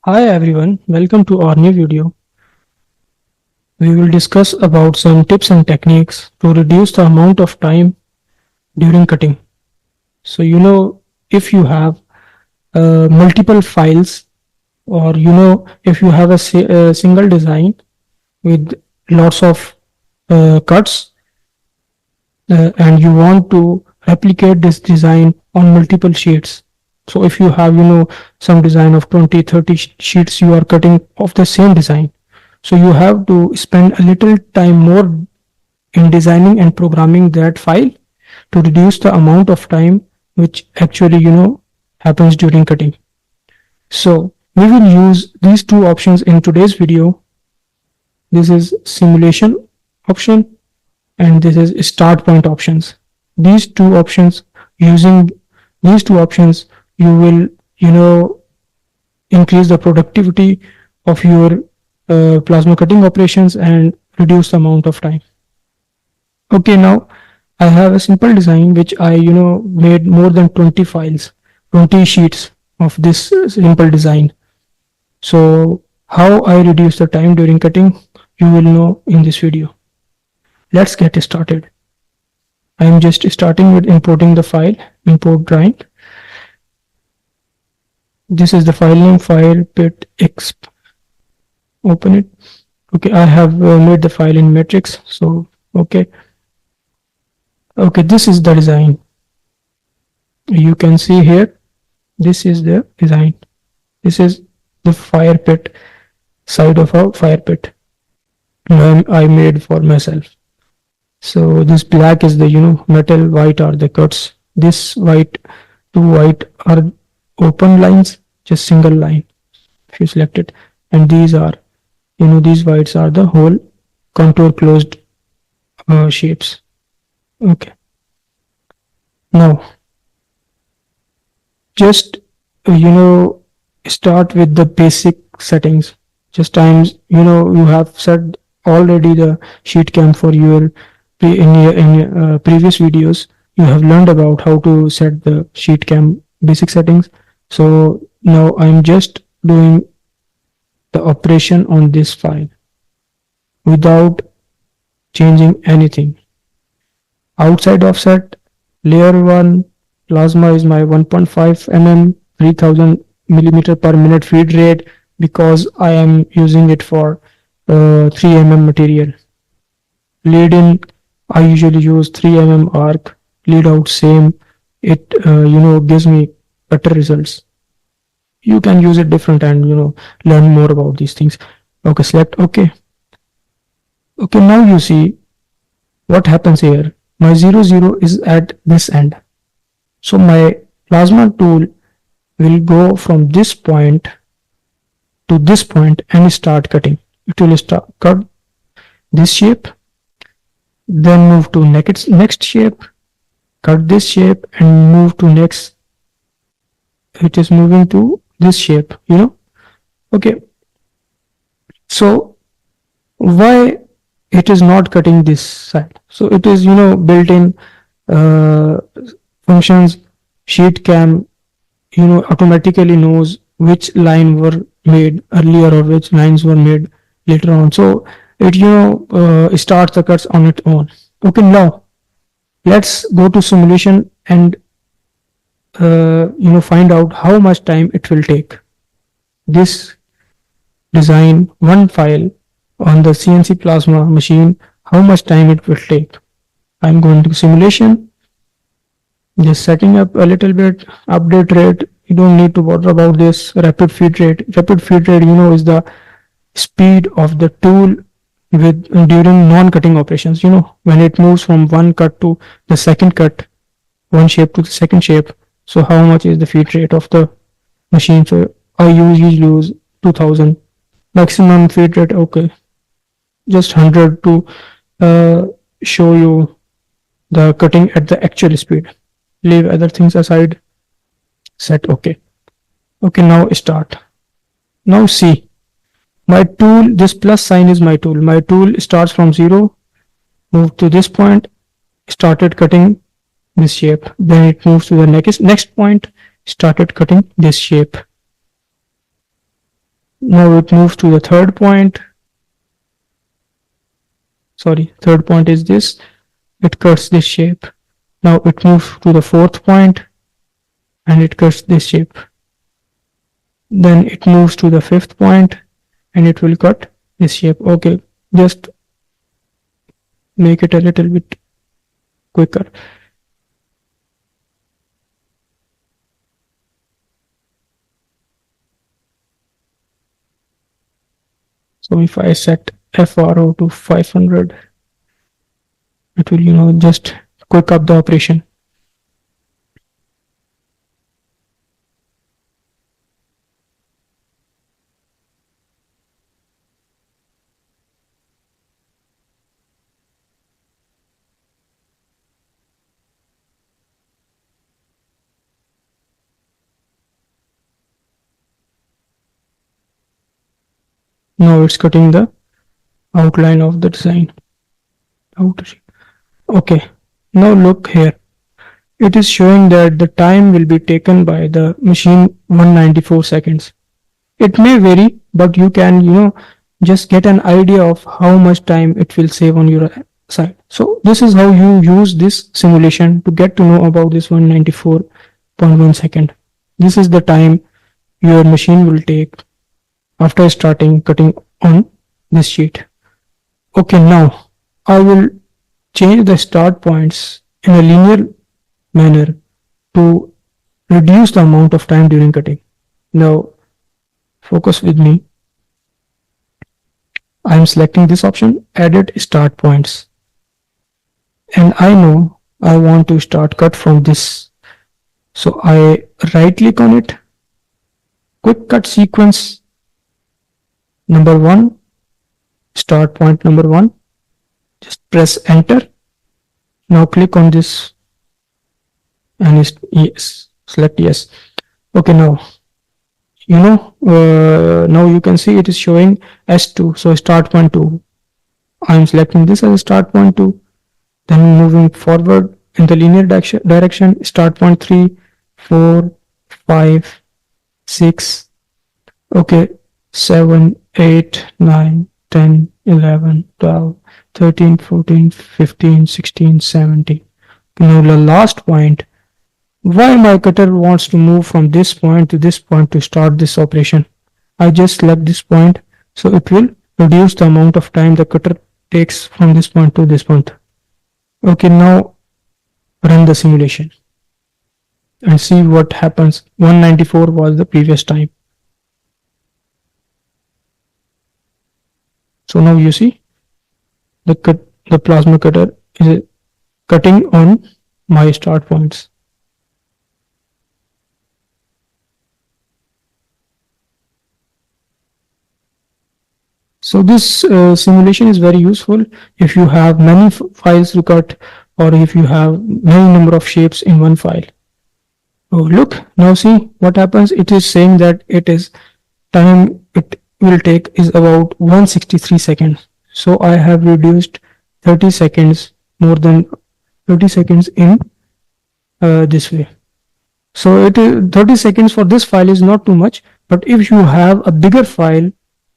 Hi everyone, welcome to our new video. We will discuss about some tips and techniques to reduce the amount of time during cutting. So if you have multiple files or if you have a single design with lots of cuts and you want to replicate this design on multiple sheets. So if you have some design of 20, 30 sheets you are cutting of the same design. So you have to spend a little time more in designing and programming that file to reduce the amount of time which actually happens during cutting. So we will use these two options in today's video. This is simulation option and this is start point options. These two options, using these two options, you will increase the productivity of your plasma cutting operations and reduce the amount of time. Okay, now I have a simple design which I made more than 20 files, 20 sheets of this simple design. So how I reduce the time during cutting, you will know in this video. Let's get started. I am just starting with importing the file, import drawing. This is the file name, file pit exp. Open it. Okay, I have made the file in matrix. So okay, this is the design. You can see here, this is the design. This is the fire pit, side of a fire pit I made for myself. So this black is the metal, white are the cuts. This white, two white are open lines, just single line if you select it, and these are these whites are the whole contour closed shapes. Okay, now just start with the basic settings. Just times you have set already the SheetCam for your in your previous videos. You have learned about how to set the SheetCam basic settings. So now I'm just doing the operation on this file without changing anything. Outside offset, layer 1 plasma is my 1.5 mm 3000 millimeter per minute feed rate because I am using it for 3 mm material. Lead in, I usually use 3 mm arc. Lead out same. It gives me better results. You can use it different and learn more about these things. Okay, select OK. Okay, now you see what happens here. My 00 is at this end. So my plasma tool will go from this point to this point and start cutting. It will start cut this shape, then move to next shape, cut this shape and move to next. It is moving to this shape, okay. So why it is not cutting this side? So it is built in functions. SheetCam automatically knows which line were made earlier or which lines were made later on. So it starts the cuts on its own. Okay, now let's go to simulation and find out how much time it will take. This design one file on the CNC Plasma machine, how much time it will take. I'm going to simulation, just setting up a little bit. Update rate, you don't need to bother about this. Rapid feed rate is the speed of the tool with during non-cutting operations, when it moves from one cut to the second cut, one shape to the second shape. So how much is the feed rate of the machine? So I usually use 2000. Maximum feed rate, okay, just 100 to show you the cutting at the actual speed. Leave other things aside. Set OK. Okay, now start. Now see, my tool, this plus sign is my tool. My tool starts from 0, move to this point, started cutting this shape. Then it moves to the next point, started cutting this shape. Now it moves to the third point. Sorry, third point is this. It cuts this shape. Now it moves to the fourth point and it cuts this shape. Then it moves to the fifth point and it will cut this shape. Okay, just make it a little bit quicker. So if I set FRO to 500, it will, just quick up the operation. Now it's cutting the outline of the design. Okay, now look here. It is showing that the time will be taken by the machine 194 seconds. It may vary, but you can, just get an idea of how much time it will save on your side. So this is how you use this simulation to get to know about this 194.1 second. This is the time your machine will take after starting cutting on this sheet. Okay, now I will change the start points in a linear manner to reduce the amount of time during cutting. Now focus with me. I am selecting this option, edit start points, and I know I want to start cut from this. So I right click on it, quick cut sequence number 1, start point number 1, just press enter. Now click on this and yes, select yes. Okay, now now you can see it is showing S2, so start point 2. I am selecting this as a start point 2, then moving forward in the linear direction, start point 3, 4, 5, 6, okay, 7, 8, 9, 10, 11, 12, 13, 14, 15, 16, 17. Now the last point, why my cutter wants to move from this point to this point to start this operation. I just select this point, so it will reduce the amount of time the cutter takes from this point to this point. Okay, now run the simulation and see what happens. 194 was the previous time. So now you see the plasma cutter is cutting on my start points. So this simulation is very useful if you have many files to cut, or if you have many number of shapes in one file. Oh, look, now see what happens. It is saying that it is time it will take is about 163 seconds. So I have reduced 30 seconds, more than 30 seconds in this way. So it is 30 seconds for this file is not too much, but if you have a bigger file,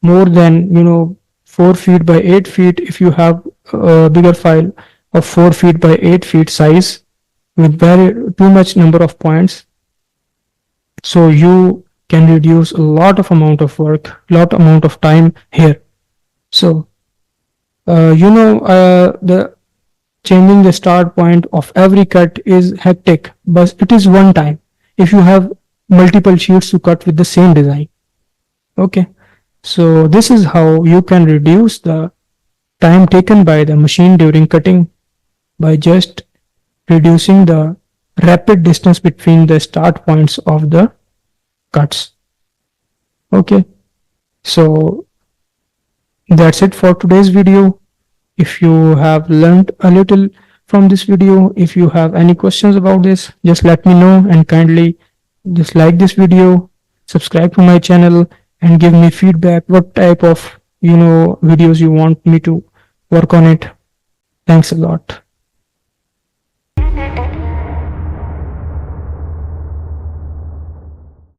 more than 4 feet by 8 feet, if you have a bigger file of 4 feet by 8 feet size with very too much number of points, so you can reduce a lot of amount of work, lot amount of time here. So the changing the start point of every cut is hectic, but it is one time if you have multiple sheets to cut with the same design. Okay, so this is how you can reduce the time taken by the machine during cutting by just reducing the rapid distance between the start points of the cuts. Okay, so that's it for today's video. If you have learned a little from this video, if you have any questions about this, just let me know, and kindly just like this video, subscribe to my channel, and give me feedback what type of videos you want me to work on it. Thanks a lot.